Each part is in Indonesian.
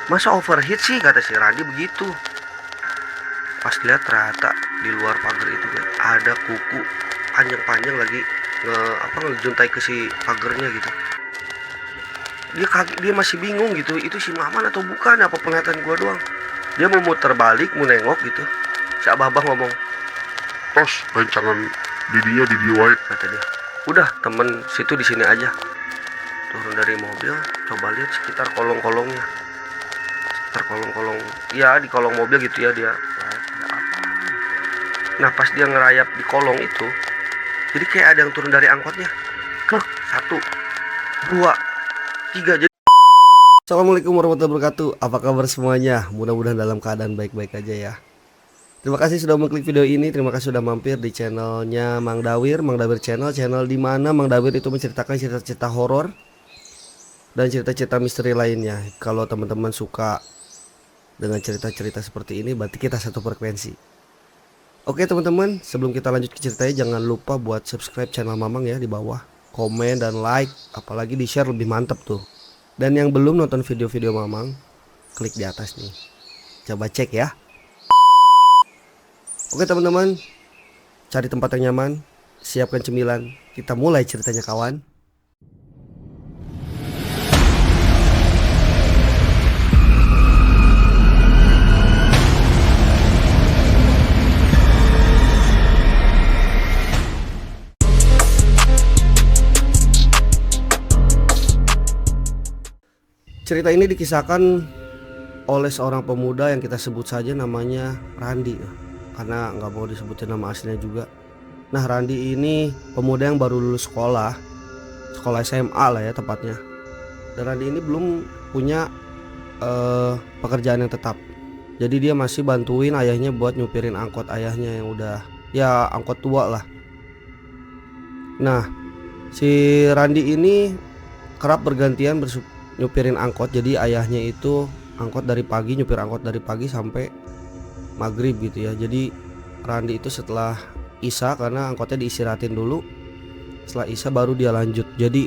Masa overheat sih, kata si Randi begitu. Pas lihat ternyata di luar pagar itu ada kuku panjang-panjang lagi ngejuntai ke si pagarnya gitu. Dia kaget, dia masih bingung gitu, itu si Maman atau bukan, apa penglihatan gua doang. Dia mau muter balik, mau nengok gitu. Si abah-abah ngomong, Tos, rencangan didinya di dia wae. kata dia. Udah, temen situ di sini aja. Turun dari mobil, coba lihat sekitar kolong-kolongnya. Sekitar kolong-kolong, ya di kolong mobil gitu ya dia. Ada apa? Nah pas dia ngerayap di kolong itu, jadi kayak ada yang turun dari angkotnya. Satu, dua, tiga. Jadi Assalamualaikum warahmatullahi wabarakatuh. Apa kabar semuanya? Mudah-mudahan dalam keadaan baik-baik aja ya. Terima kasih sudah mengklik video ini. Terima kasih sudah mampir di channelnya Mang Dawir. Mang Dawir channel di mana Mang Dawir itu menceritakan cerita-cerita horor dan cerita-cerita misteri lainnya. Kalau teman-teman suka dengan cerita-cerita seperti ini, berarti kita satu frekuensi. Oke teman-teman, sebelum kita lanjut ke ceritanya, jangan lupa buat subscribe channel Mamang ya di bawah, komen dan like, apalagi di share lebih mantep tuh. Dan yang belum nonton video-video Mamang, klik di atas nih. Coba cek ya. Oke teman-teman, cari tempat yang nyaman, siapkan cemilan, kita mulai ceritanya kawan. Cerita ini dikisahkan oleh seorang pemuda yang kita sebut saja namanya Randi, karena nggak mau disebutin nama aslinya juga. Nah Randi ini pemuda yang baru lulus sekolah SMA lah ya tepatnya. Dan Randi ini belum punya pekerjaan yang tetap. Jadi dia masih bantuin ayahnya buat nyupirin angkot ayahnya yang udah ya angkot tua lah. Nah si Randi ini kerap bergantian nyupirin angkot. Jadi ayahnya itu angkot dari pagi, nyupir angkot dari pagi sampai maghrib gitu ya. Jadi Randi itu setelah Isya, karena angkotnya diistirahatin dulu, setelah Isya baru dia lanjut. Jadi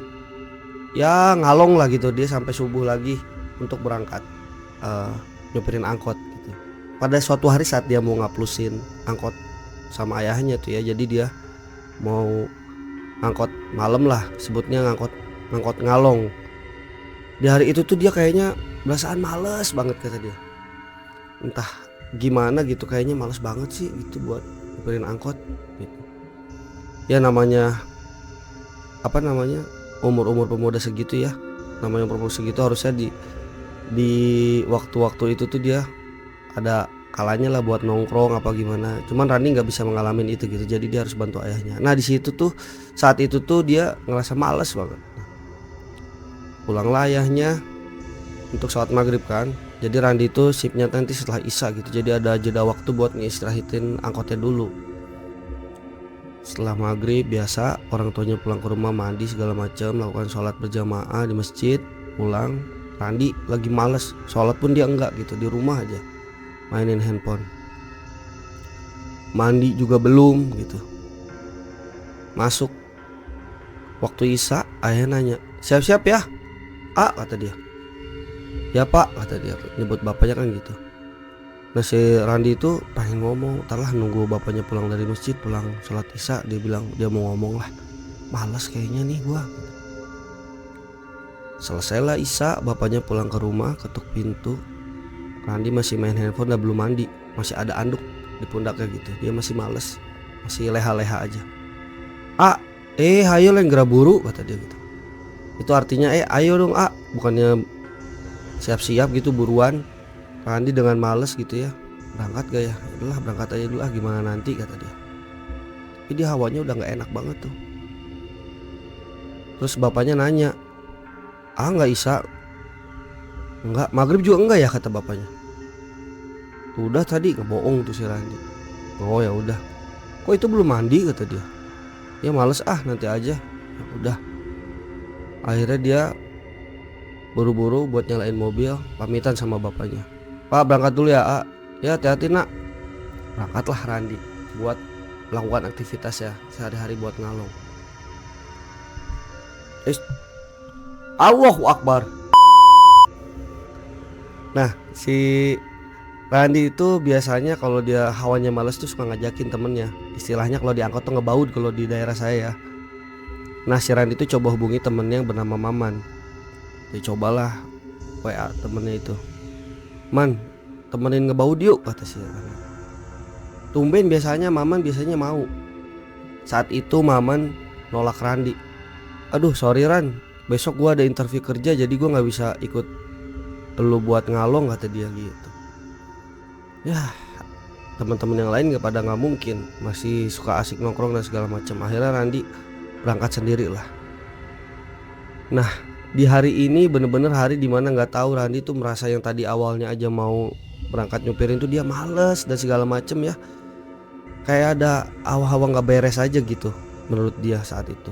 ya ngalong lah gitu, dia sampai subuh lagi untuk berangkat nyupirin angkot gitu. Pada suatu hari saat dia mau ngaplusin angkot sama ayahnya tuh ya, jadi dia mau angkot malam lah, sebutnya ngangkot ngalong. Di hari itu tuh dia kayaknya berasaan males banget kata dia. Entah gimana gitu, kayaknya males banget sih gitu buat nyupirin angkot gitu. Ya namanya umur pemuda segitu ya. Namanya umur segitu harusnya di waktu-waktu itu tuh dia ada kalanya lah buat nongkrong apa gimana. Cuman Rani nggak bisa mengalami itu gitu. Jadi dia harus bantu ayahnya. Nah di situ tuh saat itu tuh dia ngerasa males banget. Pulanglah ayahnya untuk sholat maghrib kan. Jadi Randi itu shiftnya nanti setelah Isya gitu. Jadi ada jeda waktu buat ngistirahatin angkotnya dulu. Setelah maghrib biasa orang tuanya pulang ke rumah, mandi segala macam, melakukan sholat berjamaah di masjid, pulang. Randi lagi males, sholat pun dia enggak gitu, di rumah aja mainin handphone. Mandi juga belum gitu. Masuk waktu Isya, ayah nanya, siap-siap ya? Kata dia. Ya pak, kata dia, nyebut bapaknya kan gitu. Nah si Randi itu pengen ngomong, ntarlah nunggu bapaknya pulang dari masjid, pulang sholat Isya. Dia bilang dia mau ngomong lah, malas kayaknya nih gua. Selesailah Isya, bapaknya pulang ke rumah, ketuk pintu. Randi masih main handphone dan belum mandi, masih ada anduk di pundaknya gitu. Dia masih males, masih leha-leha aja. Hayo lenggera buru, kata dia gitu. Itu artinya ayo dong bukannya siap-siap gitu buruan. Randi dengan males gitu ya, berangkat gak ya? Udahlah berangkat aja dulu gimana nanti, kata dia. Tapi dia hawanya udah gak enak banget tuh. Terus bapaknya nanya, nggak Isya? Enggak, maghrib juga enggak ya, kata bapaknya. Udah tadi, ngebohong tuh si Randi. Oh ya udah. Kok itu belum mandi, kata dia. Ya males nanti aja. Ya udah. Akhirnya dia buru-buru buat nyalain mobil, pamitan sama bapaknya. Pak berangkat dulu ya Ya hati-hati nak. Berangkatlah Randi buat melakukan aktivitas ya sehari-hari buat ngalong. Allahu Akbar. Nah, si Randi itu biasanya kalau dia hawanya males tuh suka ngajakin temennya. Istilahnya kalau diangkot tuh ngebaud kalau di daerah saya ya. Nah, si Randi itu coba hubungi temennya yang bernama Maman. Dia cobalah WA temennya itu. Man, temenin ngebaud yuk, kata si Randi. Tumben biasanya Maman biasanya mau. Saat itu Maman nolak Randi. Aduh sorry Ran, besok gua ada interview kerja jadi gua gak bisa ikut lu buat ngalong, kata dia gitu. Ya teman-teman yang lain pada nggak mungkin, masih suka asik nongkrong dan segala macam. Akhirnya Randi berangkat sendiri lah. Nah di hari ini bener-bener hari dimana nggak tahu Randi tuh merasa yang tadi awalnya aja mau berangkat nyupirin tuh dia males dan segala macem ya. Kayak ada hawa-hawa nggak beres aja gitu menurut dia saat itu.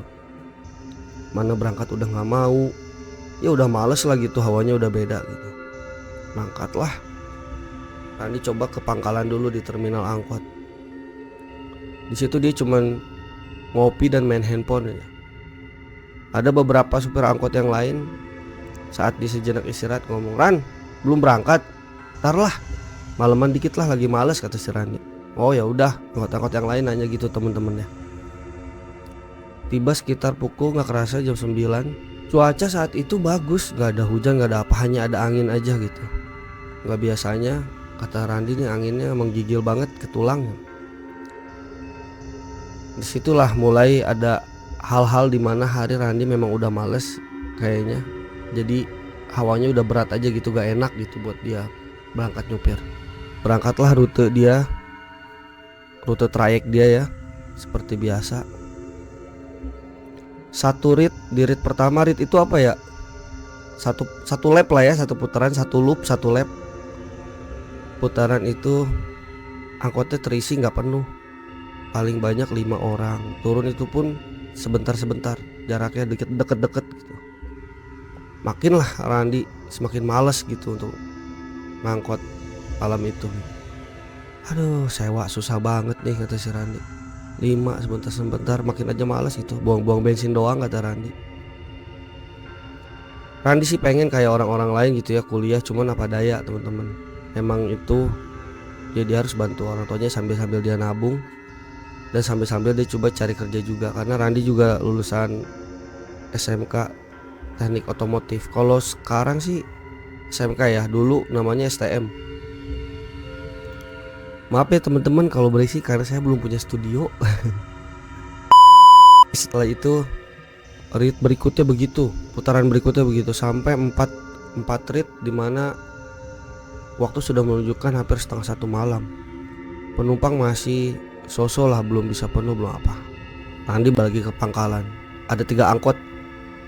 Mana berangkat udah nggak mau, ya udah males lah gitu, hawanya udah beda gitu. Berangkatlah Randi coba ke pangkalan dulu di terminal angkot. Di situ dia cuman ngopi dan main handphone aja. Ada beberapa supir angkot yang lain saat di sejenak istirahat ngomong, Ran belum berangkat, ntar lah maleman dikit lah lagi males, kata si Randi. Oh ya udah, angkot-angkot yang lain nanya gitu temen-temennya. Tiba sekitar pukul nggak kerasa jam 9. Cuaca saat itu bagus, nggak ada hujan, nggak ada apa, hanya ada angin aja gitu. Nggak biasanya, kata Randi nih anginnya menggigil banget ke tulang. Disitulah mulai ada hal-hal dimana hari Randi memang udah males kayaknya. Jadi hawanya udah berat aja gitu, gak enak gitu buat dia berangkat nyupir. Berangkatlah rute dia, rute trayek dia ya, seperti biasa. Satu rit, di rit pertama, rit itu apa ya, satu lap lah ya, satu putaran, satu loop, satu lap. Putaran itu angkotnya terisi nggak penuh, paling banyak 5 orang. Turun itu pun sebentar-sebentar, jaraknya deket-deket gitu. Makinlah Randi semakin malas gitu untuk ngangkot malam itu. Aduh sewa susah banget nih, kata si Randi. 5 sebentar-sebentar, makin aja malas gitu, buang-buang bensin doang, kata Randi. Randi sih pengen kayak orang-orang lain gitu ya, kuliah, cuman apa daya teman-teman. Emang itu dia harus bantu orang tuanya sambil dia nabung dan sambil dia coba cari kerja juga, karena Randi juga lulusan SMK Teknik Otomotif. Kalau sekarang sih SMK ya, dulu namanya STM. Maaf ya teman-teman kalau berisik karena saya belum punya studio. Setelah itu rit berikutnya begitu, putaran berikutnya begitu sampai 4 rit, dimana waktu sudah menunjukkan hampir setengah 1 malam. Penumpang masih sosok lah, belum bisa penuh, belum apa. Randi balik ke pangkalan. Ada 3 angkot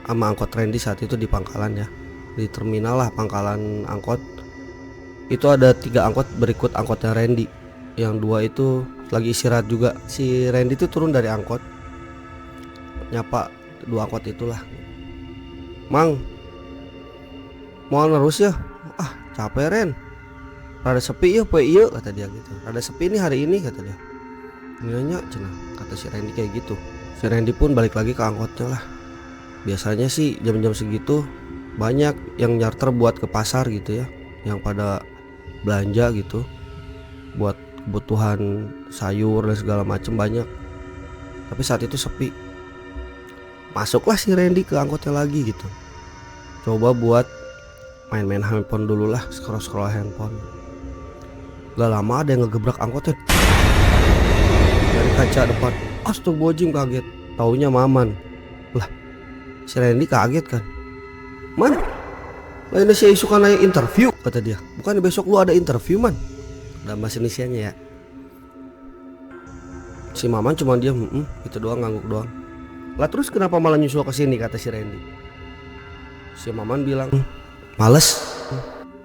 sama angkot Randy saat itu di pangkalan ya, di terminal lah pangkalan angkot. Itu ada 3 angkot berikut angkotnya Randy. Yang 2 itu lagi istirahat juga. Si Randy itu turun dari angkot, nyapa 2 angkot itulah. Mang, mau nerus ya? Ah capek Ren, rada sepi ya pe iya, kata dia gitu. Rada sepi nih hari ini, kata dia. Nanya cenah, kata si Randy kayak gitu. Si Randy pun balik lagi ke angkotnya lah. Biasanya sih jam-jam segitu banyak yang nyarter buat ke pasar gitu ya, yang pada belanja gitu buat kebutuhan sayur dan segala macem banyak. Tapi saat itu sepi. Masuklah si Randy ke angkotnya lagi gitu, coba buat main-main handphone dulu lah, scroll handphone. Gak lama ada yang ngegebrak angkotnya dari kaca depan. Astagfirullahaladzim, kaget. Taunya Maman. Lah si Randy kaget kan. Man, lainnya si suka naik interview, kata dia. Bukan besok lu ada interview man, dalam bahasa Indonesianya ya. Si Maman cuma diam, gitu doang, ngangguk doang. Lah terus kenapa malah nyusul ke sini, kata si Randy. Si Maman bilang, males.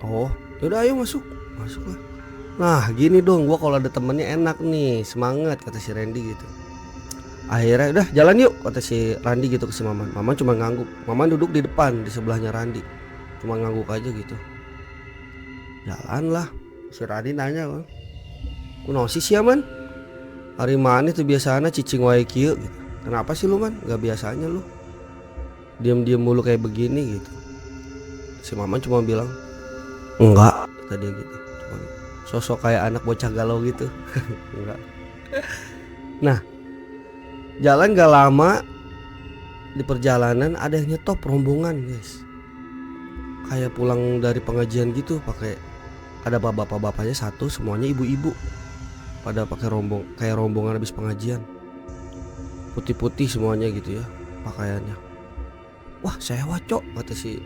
Oh, yaudah ayo masuk lah. Nah gini dong, gua kalau ada temennya enak nih, semangat, kata si Randy gitu. Akhirnya udah jalan yuk, kata si Randy gitu ke si Maman. Maman cuma ngangguk. Maman duduk di depan di sebelahnya Randy, cuma ngangguk aja gitu. Jalan lah. Si Randy nanya, kunaon sih man? Hari mana tuh biasanya cicing wae kieu gitu. Kenapa sih lu man? Gak biasanya lu diam-diam mulu kayak begini gitu. Si Maman cuma bilang, Enggak, kata dia gitu. Cuman sosok kayak anak bocah galau gitu. Enggak. Nah, jalan gak lama, di perjalanan ada yang nyetop rombongan guys. Kayak pulang dari pengajian gitu, pakai ada bapak-bapaknya satu, semuanya ibu-ibu. Pada pakai kayak rombongan habis pengajian. Putih-putih semuanya gitu ya pakaiannya. Wah sewa cok, kata si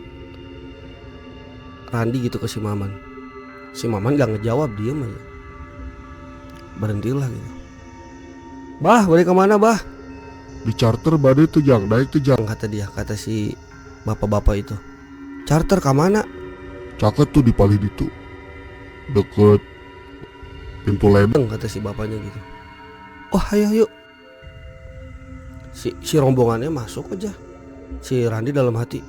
Randi gitu ke si Maman. Si Maman gak ngejawab, diem aja. Berhentilah gitu. Bah balik kemana bah? Di charter badai tuh Jang, naik tuh Jang. Kata dia, kata si bapak-bapak itu. Charter ke mana? Caket tuh di paling itu. Deket pintu ledeng. Kata si bapaknya gitu. Oh ayo yuk. Si rombongannya masuk aja. Si Randi dalam hati,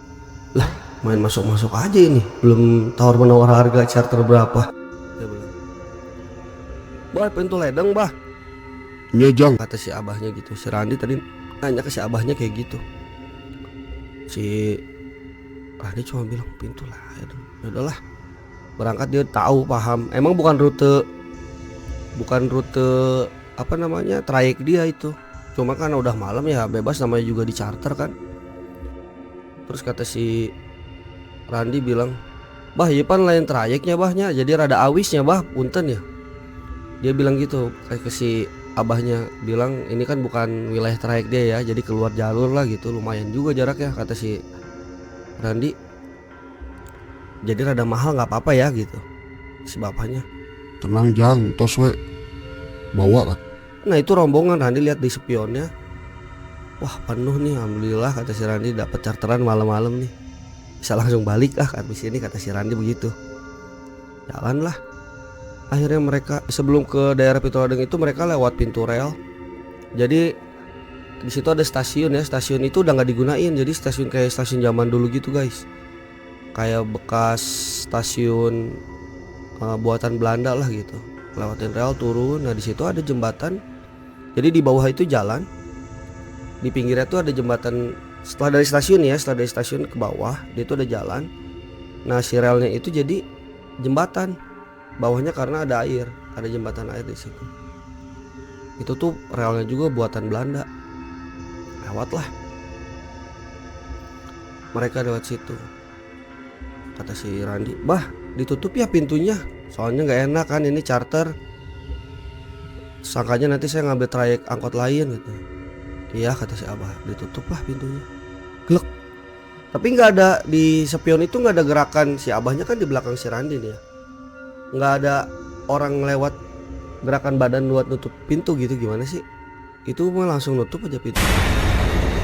lah main masuk-masuk aja ini, belum tawar-menawar harga charter berapa. Dia bilang, bah pintu ledeng bah. Iya Jang. Kata si abahnya gitu. Si Randi tadi nanya ke si abahnya kayak gitu. Si Randi cuma bilang pintu lah. Ya udahlah, berangkat. Dia tahu, paham. Emang bukan rute apa namanya trayek dia itu. Cuma kan udah malam ya, bebas, namanya juga di charter kan. Terus kata si Randi bilang, bah iya pan lain trayeknya bahnya, jadi rada awisnya bah, punten ya. Dia bilang gitu kayak ke si abahnya, bilang ini kan bukan wilayah trayek dia ya, jadi keluar jalur lah gitu, lumayan juga jaraknya, kata si Randi. Jadi rada mahal nggak apa-apa ya gitu, si bapaknya. Tenang Jang, tos we bawa kan. Nah itu rombongan, Randi lihat di spionnya, wah penuh nih, alhamdulillah, kata si Randi, dapat charteran malam-malam nih, bisa langsung balik habis ini, kata si Randi begitu. Jalanlah. Akhirnya mereka sebelum ke daerah Pintu Ledeng itu mereka lewat pintu rel. Jadi di situ ada stasiun ya, stasiun itu udah nggak digunain, jadi stasiun kayak stasiun zaman dulu gitu guys, kayak bekas stasiun buatan Belanda lah gitu. Lewatin rel turun, nah di situ ada jembatan. Jadi di bawah itu jalan, di pinggirnya tuh ada jembatan. Setelah dari stasiun ya, setelah dari stasiun ke bawah dia itu ada jalan. Nah si relnya itu jadi jembatan bawahnya karena ada air, ada jembatan air di situ. Itu tuh relnya juga buatan Belanda. Lewatlah mereka lewat situ. Kata si Randi, bah ditutup ya pintunya, soalnya nggak enak kan ini charter. Sangkanya nanti saya ngambil trayek angkot lain gitu. Iya kata si abah, ditutup lah pintunya. Glek. Tapi nggak ada di spion itu, nggak ada gerakan. Si abahnya kan di belakang si Randi nih ya, nggak ada orang lewat gerakan badan buat nutup pintu gitu, gimana sih? Itu mah langsung nutup aja pintu.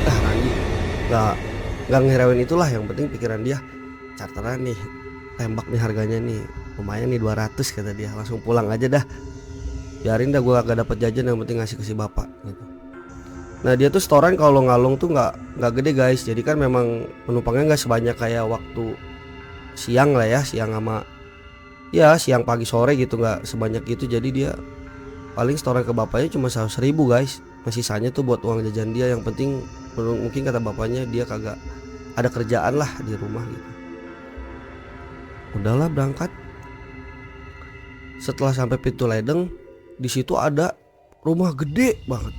Randi nggak ngerewin itulah, yang penting pikiran dia charteran nih, tembak nih harganya nih lumayan nih 200, kata dia, langsung pulang aja dah, biarin dah gua agak dapat jajan, yang penting ngasih ke si bapak gitu. Nah dia tuh setoran kalau ngalung tuh nggak gede guys, jadi kan memang penumpangnya nggak sebanyak kayak waktu siang lah ya, siang sama ya siang pagi sore gitu, nggak sebanyak gitu. Jadi dia paling setoran ke bapaknya cuma 100.000 guys, masih sisanya tuh buat uang jajan dia. Yang penting mungkin kata bapaknya dia kagak ada kerjaan lah di rumah gitu. Udahlah berangkat. Setelah sampai Pintu Ledeng, di situ ada rumah gede banget.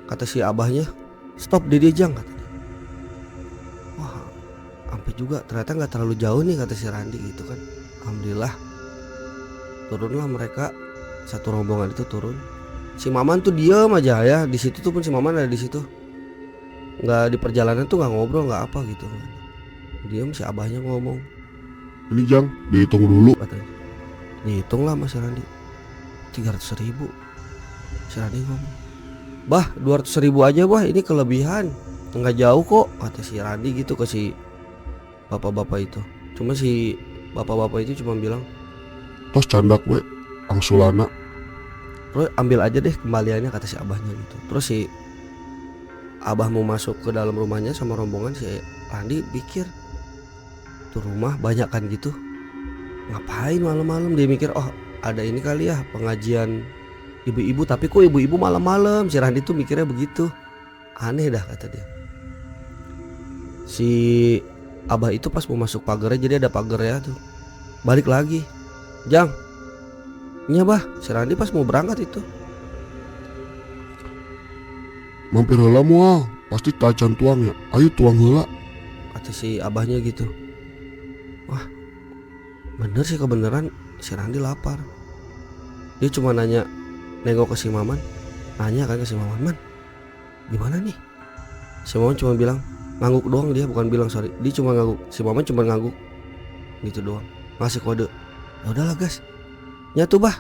Kata si abahnya, stop di Jang, katanya. Wah, sampai juga ternyata nggak terlalu jauh nih, kata si Randi gitu kan. Alhamdulillah. Turunlah mereka, satu rombongan itu turun. Si Maman tuh diam aja ya di situ tuh, pun si Maman ada di situ. Nggak, di perjalanan tuh nggak ngobrol nggak apa gitu. Diam, si abahnya ngomong. Ini Jang, dihitung dulu Katanya. Dihitung lah Mas Randi, 300.000. Si Randi ngomong, bah 200.000 aja bah, ini kelebihan, nggak jauh kok, kata si Randi gitu ke si bapak-bapak itu. Cuma si bapak-bapak itu cuma bilang, tos candak we angsulana. terus ambil aja deh kembaliannya, kata si abahnya gitu. Terus si abah mau masuk ke dalam rumahnya sama rombongan, si Randi pikir tuh rumah banyak kan gitu, ngapain malam-malam. Dia mikir, oh ada ini kali ya pengajian ibu-ibu, tapi kok ibu-ibu malam-malam. Si Randi tuh mikirnya begitu, aneh dah kata dia. Si Abah itu pas mau masuk pagarnya, jadi ada pagarnya tuh, balik lagi, Jang, iya bah, si Randi pas mau berangkat itu. Mampir heula moal, pasti tacan tuang ya. Ayo tuang heula. Kata si abahnya gitu. Wah, bener sih, kebeneran si Randi lapar. Dia cuma nanya, nengok ke si Maman, nanya kan ke si Maman, Man, gimana nih? Si Maman cuma bilang, ngangguk doang, dia bukan bilang sorry, dia cuma ngangguk. Si Maman cuma ngangguk gitu doang, ngasih kode. Ya udahlah gas, nyatu bah,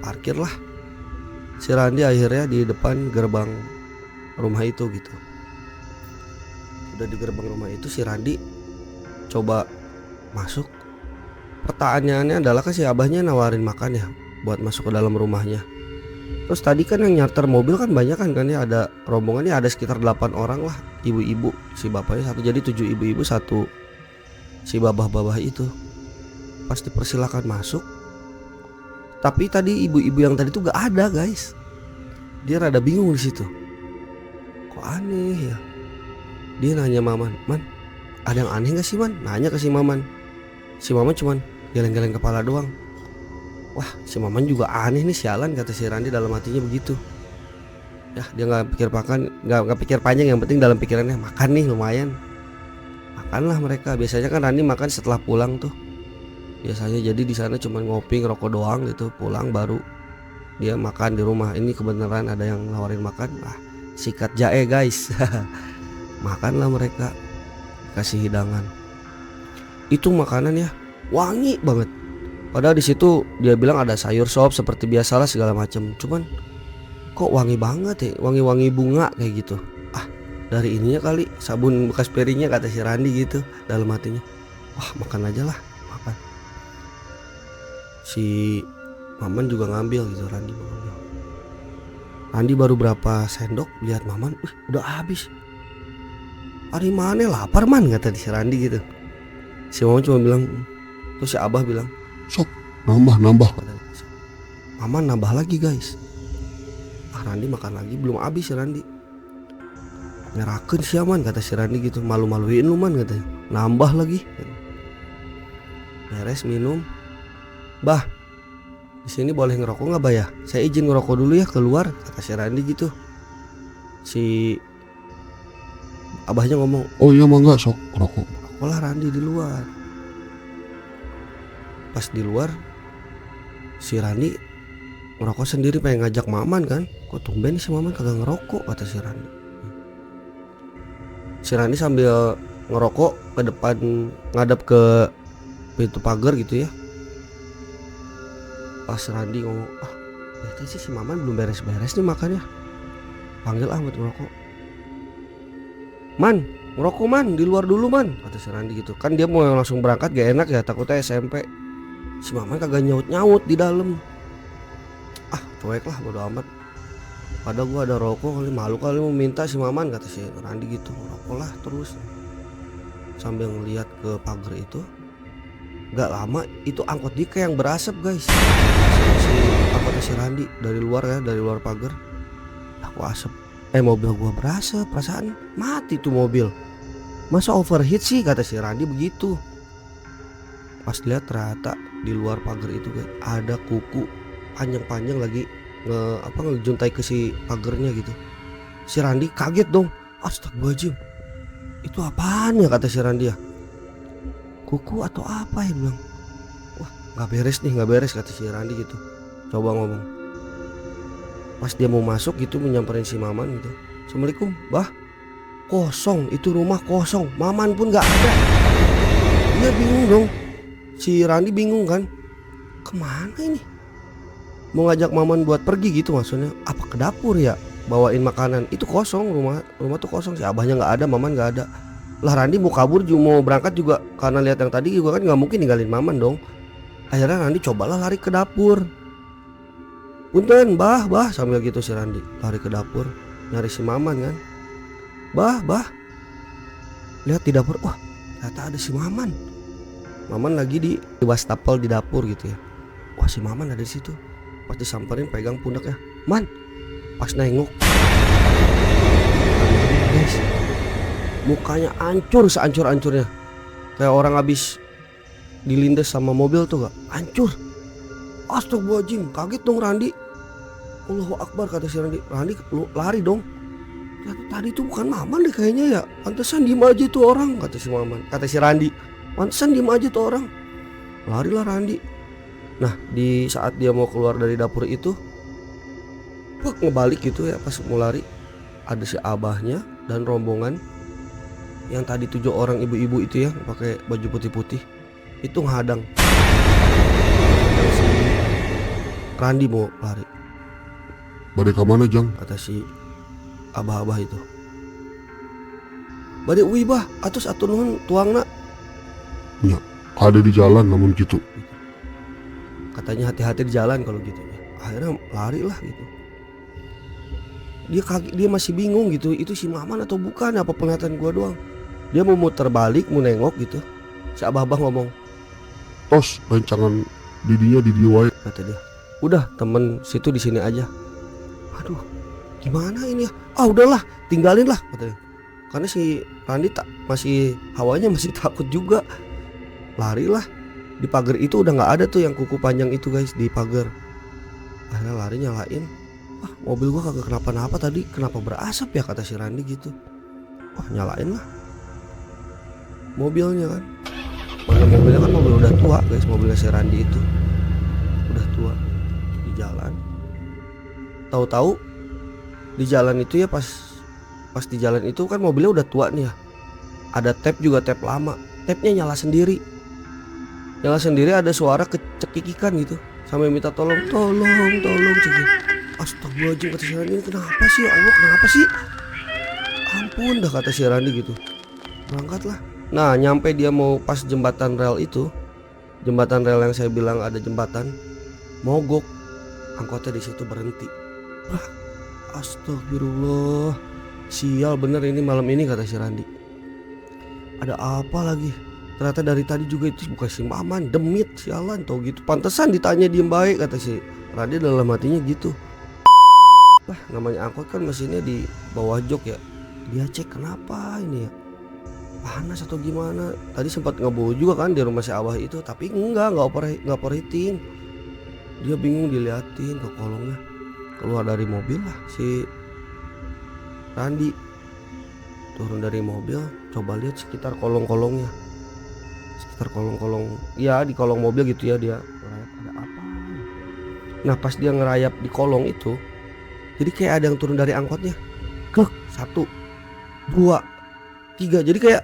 parkirlah si Randi akhirnya di depan gerbang rumah itu gitu. Udah di gerbang rumah itu si Randi coba masuk. Pertanyaannya adalah kan si abahnya nawarin makan ya buat masuk ke dalam rumahnya. Terus tadi kan yang nyarter mobil kan banyak kan ya, ada rombongannya ada sekitar 8 orang lah, ibu-ibu, si bapaknya satu, jadi 7 ibu-ibu, satu si babah-babah itu. Pas dipersilakan masuk, tapi tadi ibu-ibu yang tadi tuh gak ada guys. Dia rada bingung di situ. Kok aneh ya? Dia nanya Maman, Man, ada yang aneh gak sih Man? Nanya ke si Maman. Si Maman cuman geleng-geleng kepala doang. Wah, si Maman juga aneh nih, sialan, kata si Randi dalam hatinya begitu. Ya, dia nggak pikir panjang, yang penting dalam pikirannya makan nih lumayan. Makanlah mereka. Biasanya kan Randi makan setelah pulang tuh. Biasanya jadi di sana cuma ngopi ngerokok doang gitu, pulang baru dia makan di rumah. Ini kebenaran ada yang nawarin makan. Ah, sikat jae guys. Makanlah mereka, kasih hidangan. Itu makanan ya wangi banget. Padahal di situ dia bilang ada sayur sop seperti biasalah segala macam. Cuman kok wangi banget ya, wangi-wangi bunga kayak gitu. Ah, dari ininya kali, sabun bekas piringnya, kata si Randi gitu dalam hatinya. Wah, makan aja lah, makan. Si Maman juga ngambil gitu, Randi ngambil. Randi baru berapa sendok lihat Maman, udah habis. Hari mana lapar Man, kata si Randi gitu. Si Maman cuma bilang, terus si Abah bilang, Sok, nambah. Maman nambah lagi guys. Ah, Randi makan lagi, belum habis si Randi. Ngerakeun si Man, kata si Randi gitu. Malu-maluin lu Man, katanya. Nambah lagi. Beres minum. Bah, di sini boleh ngerokok nggak Bah ya? Saya izin ngerokok dulu ya keluar, kata si Randi gitu. Si abahnya ngomong, Oh iya mangga, sok rokok. rokok lah Randi di luar. Pas di luar, si Randi ngerokok sendiri, pengen ngajak Maman kan. Kok tumben si Maman kagak ngerokok, kata si Randi. Si Randi sambil ngerokok ke depan, ngadap ke pintu pagar gitu ya. Pas Randi ngomong, berarti sih si Maman belum beres-beres nih makannya. Panggil buat ngerokok. Man, ngerokok Man, di luar dulu Man, kata si Randi gitu. Kan dia mau langsung berangkat gak enak ya, takutnya SMP. Si Maman kagak nyaut-nyaut di dalam. Ah, cuek lah, bodo amat. Padahal gua ada rokok kali, malu kali mau minta si Maman, kata si Randi gitu. Rokok lah terus. Sambil ngeliat ke pagar itu. Gak lama itu angkot Dika yang berasap guys. Si angkotnya si Randi dari luar ya, dari luar pagar. Aku asap. Mobil gua berasap, perasaan mati tuh mobil. Masa overheat sih, kata si Randi begitu. Pas lihat ternyata di luar pagar itu guys, ada kuku panjang-panjang lagi ngejuntai ke si pagarnya gitu. Si Randi kaget dong. Astagfirullahaladzim, itu apaan ya, kata si Randi ya. Kuku atau apa ya, bilang. Wah, nggak beres, kata si Randi gitu. Coba ngomong. Pas dia mau masuk gitu, menyamperin si Maman gitu. Assalamualaikum Bah. Kosong, itu rumah kosong, Maman pun nggak ada. Dia bingung dong. Si Randi bingung kan, kemana ini? Mau ngajak Maman buat pergi gitu maksudnya. Apa ke dapur ya, bawain makanan. Itu kosong, rumah tuh kosong. Si abahnya nggak ada, Maman nggak ada. Lah Randi mau kabur juga, mau berangkat juga, karena lihat yang tadi juga kan nggak mungkin ninggalin Maman dong. Akhirnya Randi cobalah lari ke dapur. Punten Bah, sambil gitu si Randi lari ke dapur nyari si Maman kan. Bah, lihat di dapur, wah ternyata ada si Maman. Maman lagi di wastafel di dapur gitu ya. Wah, si Maman ada di situ. Pas disamperin pegang pundaknya. Man, pas nengok, guys, Mukanya hancur sehancur-hancurnya, kayak orang habis dilindas sama mobil tuh gak, hancur. Astagfirullahaladzim, kaget dong Randi. Allahu Akbar kata si Randi. Randi lari dong. Tadi tuh bukan Maman deh kayaknya ya. Pantesan diem aja tuh orang, kata si Maman. Kata si Randi, pantesan diem aja tuh orang. Larilah Randi. Nah di saat dia mau keluar dari dapur itu, ngebalik gitu ya, pas mau lari ada si abahnya dan rombongan yang tadi 7 orang ibu-ibu itu ya pakai baju putih-putih itu menghadang. Si Randi mau lari. Bade ke mana Jang? Kata si abah-abah itu, bade uwi bah atus atuh nuhun tuangna. Ya, ada di jalan namun gitu. Katanya hati-hati di jalan kalau gitu. Akhirnya lari lah gitu. Dia kaget, dia masih bingung gitu, itu si Maman atau bukan, apa penglihatan gua doang. Dia mau muter balik, mau nengok gitu. Si abah-abah ngomong, Tos rancangan didinya di dia wae. kata dia, udah temen situ di sini aja. Aduh, gimana ini ya? Ah udahlah, tinggalin lah katanya. Karena si Randi masih hawanya masih takut juga. Larilah. Di pagar itu udah nggak ada tuh yang kuku panjang itu guys, di pagar. Akhirnya lari nyalain. Wah mobil gua kagak kenapa-napa tadi, kenapa berasap ya, kata si Randi gitu. Wah nyalain lah mobilnya kan. Mana mobilnya kan mobil udah tua guys, mobilnya si Randi itu udah tua. Di jalan, tahu-tahu di jalan itu ya, pas di jalan itu kan mobilnya udah tua nih ya. Ada tap juga, tap lama. Tapnya nyala sendiri. Nyala sendiri, ada suara kecekikikan gitu, sampai minta tolong cekik. Astagfirullahaladzim, kata si Randi, ini kenapa sih ya Allah, kenapa sih? Ampun dah, kata si Randi gitu. Berangkatlah. Nah nyampe dia mau pas jembatan rel itu, jembatan rel yang saya bilang ada jembatan, mogok. Angkotnya di situ berhenti. Wah, astagfirullah, sial bener ini malam ini, kata si Randi. Ada apa lagi? Ternyata dari tadi juga itu bukan si Maman, demit, sialan tau gitu. Pantesan ditanya diem baik, kata si Randi dalam hatinya gitu. Lah namanya angkot kan mesinnya di bawah jok ya. Dia cek kenapa ini ya, panas atau gimana. Tadi sempat ngebawa juga kan di rumah si Abah itu, tapi enggak operating. Dia bingung, diliatin ke kolongnya. Keluar dari mobil lah si Randi, turun dari mobil, coba lihat sekitar kolong-kolongnya, sekitar kolong-kolong ya, di kolong mobil gitu ya. Dia ngerayap ada apa. Nah pas dia ngerayap di kolong itu, jadi kayak ada yang turun dari angkotnya. Klek, 1, 2, 3. Jadi kayak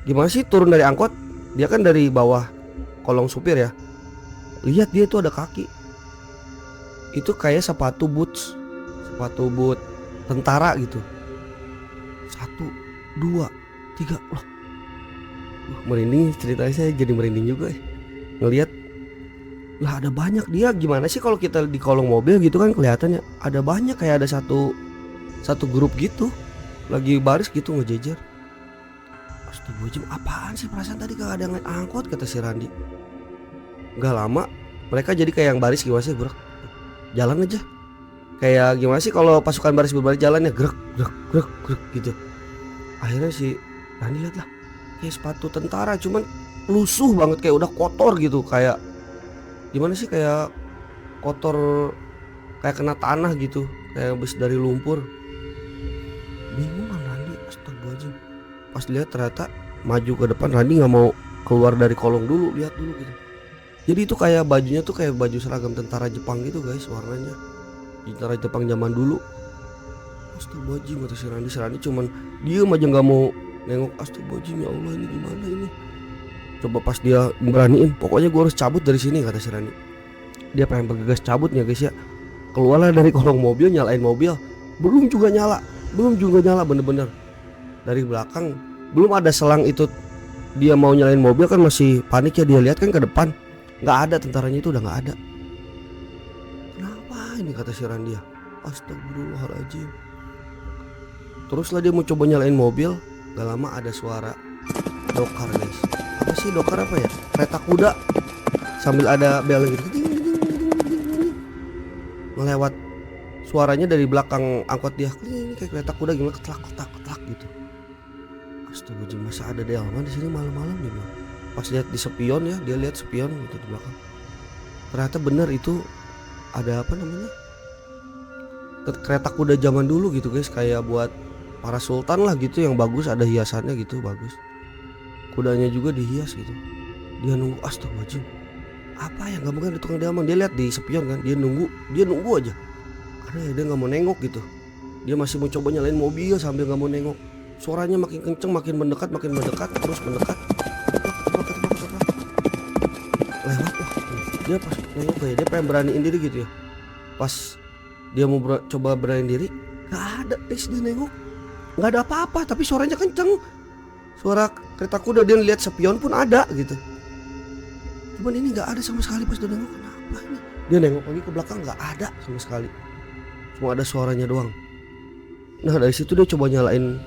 gimana sih turun dari angkot, dia kan dari bawah kolong supir ya. Lihat dia itu ada kaki, itu kayak sepatu boot tentara gitu. 1, 2, 3. Loh, merinding ceritanya, saya jadi merinding juga ya ngelihat. Lah ada banyak dia, gimana sih kalau kita di kolong mobil gitu kan kelihatannya ada banyak, kayak ada satu grup gitu lagi baris gitu ngejejer. Astagfirullahaladzim, apaan sih, perasaan tadi kagak ada yang naik angkot, kata si Randi. Gak lama mereka jadi kayak yang baris, gimana sih, gerak jalan aja. Kayak gimana sih kalau pasukan baris berbaris jalannya gerak gitu. Akhirnya si Randi lihat lah, kayak sepatu tentara, cuman lusuh banget, kayak udah kotor gitu, kayak gimana sih, kayak kotor, kayak kena tanah gitu, kayak habis dari lumpur. Bingung kan Randi, astagfirullahaladzim. Pas lihat ternyata maju ke depan, Randi nggak mau keluar dari kolong dulu, lihat dulu gitu. Jadi itu kayak bajunya tuh kayak baju seragam tentara Jepang gitu guys, warnanya tentara Jepang zaman dulu. Astagfirullahaladzim, kata si Randi cuman diem aja nggak mau nengok. Astagfirullahaladzim, ya Allah ini gimana ini. Coba pas dia beraniin, pokoknya gue harus cabut dari sini, kata si Randi. Dia pengen bergegas cabutnya guys ya. Keluarlah dari kolong mobil, nyalain mobil, belum juga nyala bener-bener. Dari belakang belum ada selang itu, dia mau nyalain mobil kan masih panik ya. Dia lihat kan ke depan nggak ada, tentaranya itu udah nggak ada. Kenapa ini, kata si Randi ya. Astagfirullahaladzim. Teruslah dia mau coba nyalain mobil, gak lama ada suara dokar guys. Apa sih dokar, apa ya, kereta kuda sambil ada bel gitu, ngelewat. Suaranya dari belakang angkot dia, kayak kereta kuda gimana, ketlak gitu. Astagfirullahaladzim, masa ada delman di sini malam-malam dia bilang. Pas lihat di spion ya, dia lihat spion gitu di belakang. Ternyata bener itu ada apa namanya? Kereta kuda zaman dulu gitu guys, kayak buat para sultan lah gitu, yang bagus, ada hiasannya gitu, bagus. Kudanya juga dihias gitu. Dia nunggu, astagfirullahaladzim. Apa ya, nggak mungkin ada tukang delman. Dia lihat di spion kan, dia nunggu aja. Karena dia nggak mau nengok gitu. Dia masih mau coba nyalain mobil sambil nggak mau nengok. Suaranya makin kenceng, makin mendekat, terus mendekat. Lewat lah. Dia pas nengok kayak dia pengen beraniin diri gitu ya. Pas dia mau coba beraniin diri, nggak ada guys, dia nengok. Nggak ada apa-apa, tapi suaranya kenceng. Suara kereta kuda, dia lihat spion pun ada gitu. Cuman ini nggak ada sama sekali. Pas dia nengok, kenapa ini? Dia nengok lagi ke belakang, nggak ada sama sekali. Cuma ada suaranya doang. Nah dari situ dia coba nyalain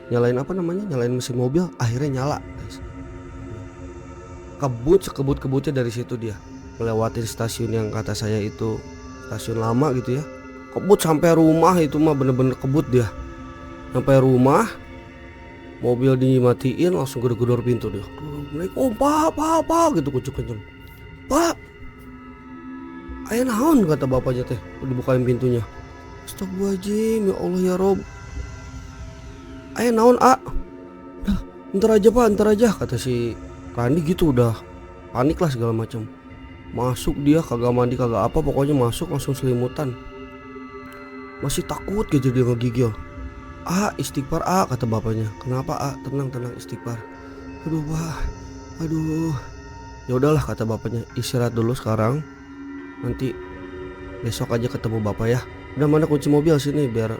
apa namanya, nyalain mesin mobil, akhirnya nyala guys. Sekebut-kebutnya dari situ dia melewatin stasiun yang kata saya itu stasiun lama gitu ya. Kebut sampai rumah, itu mah bener-bener kebut dia. Sampai rumah, mobil dimatiin, langsung gedor-gedor pintu dia. Assalamualaikum pak gitu, kenceng. Pak, aya naon, kata bapaknya teh, dibukain pintunya. Astagfirullahaladzim, ya Allah ya Rob. Aya naon Dah, ntar aja kata si Randi gitu, udah panik lah segala macam. Masuk dia, kagak mandi kagak apa, pokoknya masuk langsung selimutan. Masih takut gitu dia ngegigil. Istighfar kata bapaknya. Kenapa tenang istighfar. Aduh Pak, aduh. Ya udahlah kata bapaknya, istirahat dulu sekarang. Nanti besok aja ketemu bapak ya. Udah, mana kunci mobil sini biar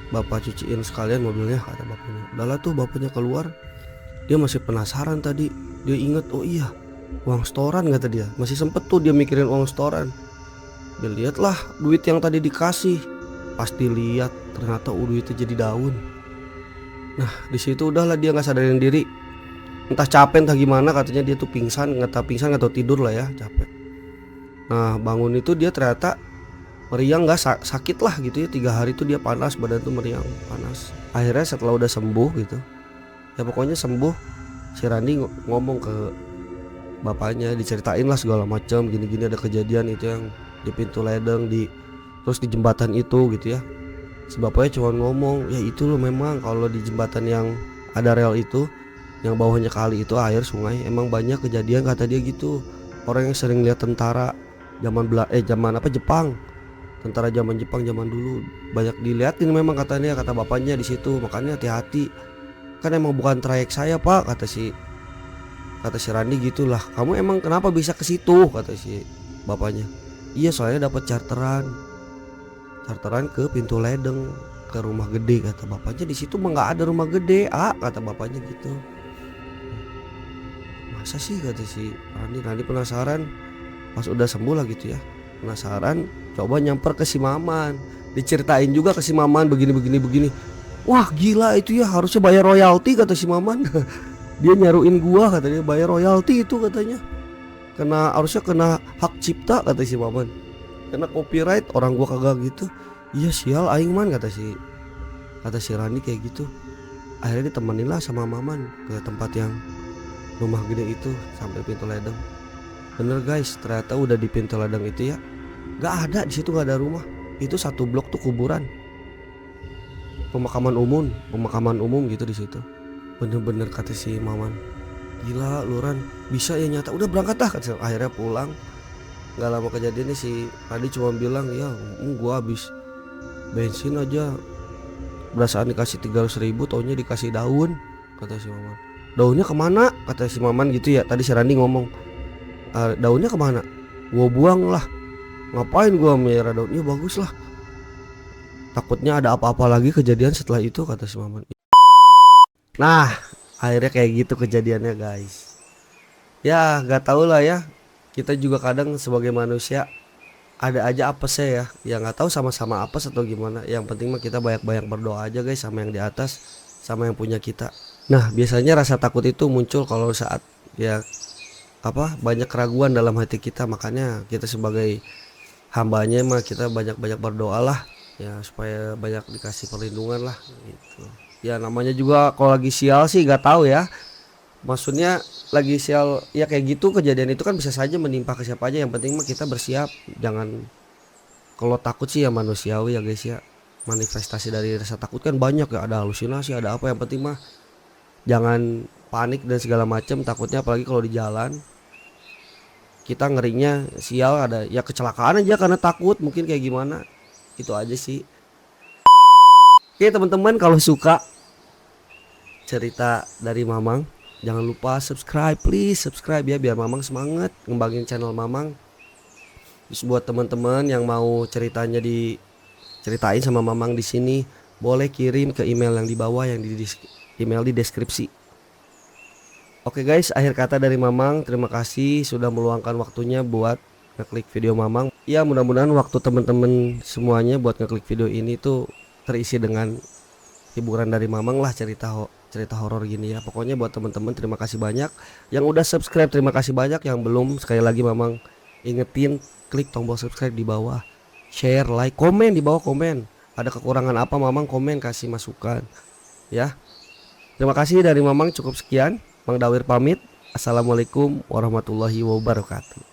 bapak cuciin sekalian mobilnya, kata bapaknya. Udahlah tuh bapaknya keluar. Dia masih penasaran tadi. Dia inget, oh iya, uang setoran kata dia. Masih sempet tuh dia mikirin uang setoran. Dia lihatlah duit yang tadi dikasih. Pasti lihat, ternyata duitnya jadi daun. Nah di situ udahlah dia nggak sadarin diri. Entah capek entah gimana, katanya dia tuh pingsan, nggak tahu tidur lah ya, capek. Nah bangun itu dia ternyata meriang, nggak sakit lah gitu ya. 3 hari tuh dia panas, badan tuh meriang panas. Akhirnya setelah udah sembuh gitu ya, pokoknya sembuh, si Randi ngomong ke bapaknya, diceritain lah segala macam, gini-gini ada kejadian itu yang di pintu ledeng, terus di jembatan itu gitu ya. Si bapaknya cuma ngomong, ya itu loh memang kalau di jembatan yang ada rel itu, yang bawahnya kali itu air sungai, emang banyak kejadian kata dia gitu. Orang yang sering lihat tentara zaman Jepang, tentara zaman Jepang zaman dulu banyak diliatin memang katanya, kata bapaknya di situ. Makanya hati-hati, kan emang bukan trayek saya Pak, kata si Randi gitulah. Kamu emang kenapa bisa ke situ, kata si bapaknya. Iya soalnya dapat charteran ke pintu ledeng, ke rumah gede, kata bapaknya. Di situ mah nggak ada rumah gede kata bapaknya gitu. Masa sih, kata si Randi penasaran. Pas udah sembuh lah gitu ya, penasaran, coba nyamper ke si Maman, diceritain juga ke si Maman begini. Wah gila itu ya, harusnya bayar royalti, kata si Maman. Dia nyaruin gua, katanya bayar royalti itu katanya. Harusnya kena hak cipta, kata si Maman. Kena copyright, orang gua kagak gitu. Iya sial aing man, kata si Randi kayak gitu. Akhirnya ditemenin lah sama Maman ke tempat yang rumah gede itu sampai pintu ledeng. Bener guys, ternyata udah di pintu ledeng itu ya, nggak ada di situ, nggak ada rumah. Itu satu blok tuh kuburan, pemakaman umum gitu di situ. Bener-bener kata si Maman, gila luran bisa ya nyata. Udah berangkat dah, kata. Akhirnya pulang. Nggak lama kejadiannya si Radi cuma bilang, ya gua habis bensin aja berasaan dikasih 300.000, taunya dikasih daun, kata si Maman. Daunnya kemana, kata si Maman gitu ya. Tadi si Randi ngomong, daunnya kemana? Gua buang lah. Ngapain gua merah daunnya, bagus lah. Takutnya ada apa-apa lagi kejadian setelah itu, kata si Maman. Nah akhirnya kayak gitu kejadiannya guys. Ya gak tau lah ya, kita juga kadang sebagai manusia ada aja apesnya ya, yang nggak tahu sama-sama apes atau gimana. Yang penting mah kita banyak-banyak berdoa aja guys, sama yang di atas, sama yang punya kita. Nah biasanya rasa takut itu muncul kalau saat ya banyak keraguan dalam hati kita. Makanya kita sebagai hambanya mah kita banyak-banyak berdoa lah ya, supaya banyak dikasih perlindungan lah gitu. Ya namanya juga kalau lagi sial sih nggak tahu ya. Maksudnya lagi sial ya kayak gitu, kejadian itu kan bisa saja menimpa ke siapa aja. Yang penting mah kita bersiap. Jangan, kalau takut sih ya manusiawi ya guys ya. Manifestasi dari rasa takut kan banyak ya, ada halusinasi, ada apa. Yang penting mah jangan panik dan segala macam. Takutnya apalagi kalau di jalan kita ngerinya sial ada ya kecelakaan aja karena takut, mungkin kayak gimana. Itu aja sih. Oke teman-teman, kalau suka cerita dari Mamang, jangan lupa subscribe, please subscribe ya, biar Mamang semangat ngembangin channel Mamang. Terus buat teman-teman yang mau ceritanya diceritain sama Mamang di sini, boleh kirim ke email yang di bawah, yang di email di deskripsi. Oke guys, akhir kata dari Mamang, terima kasih sudah meluangkan waktunya buat ngeklik video Mamang. Ya mudah-mudahan waktu teman-teman semuanya buat ngeklik video ini tuh terisi dengan hiburan dari Mamang lah, cerita horor gini ya. Pokoknya buat teman-teman terima kasih banyak. Yang udah subscribe terima kasih banyak, yang belum sekali lagi Mamang ingetin klik tombol subscribe di bawah, share, like, komen di bawah, komen. Ada kekurangan apa Mamang komen, kasih masukan ya. Terima kasih dari Mamang, cukup sekian. Mang Dawir pamit. Assalamualaikum warahmatullahi wabarakatuh.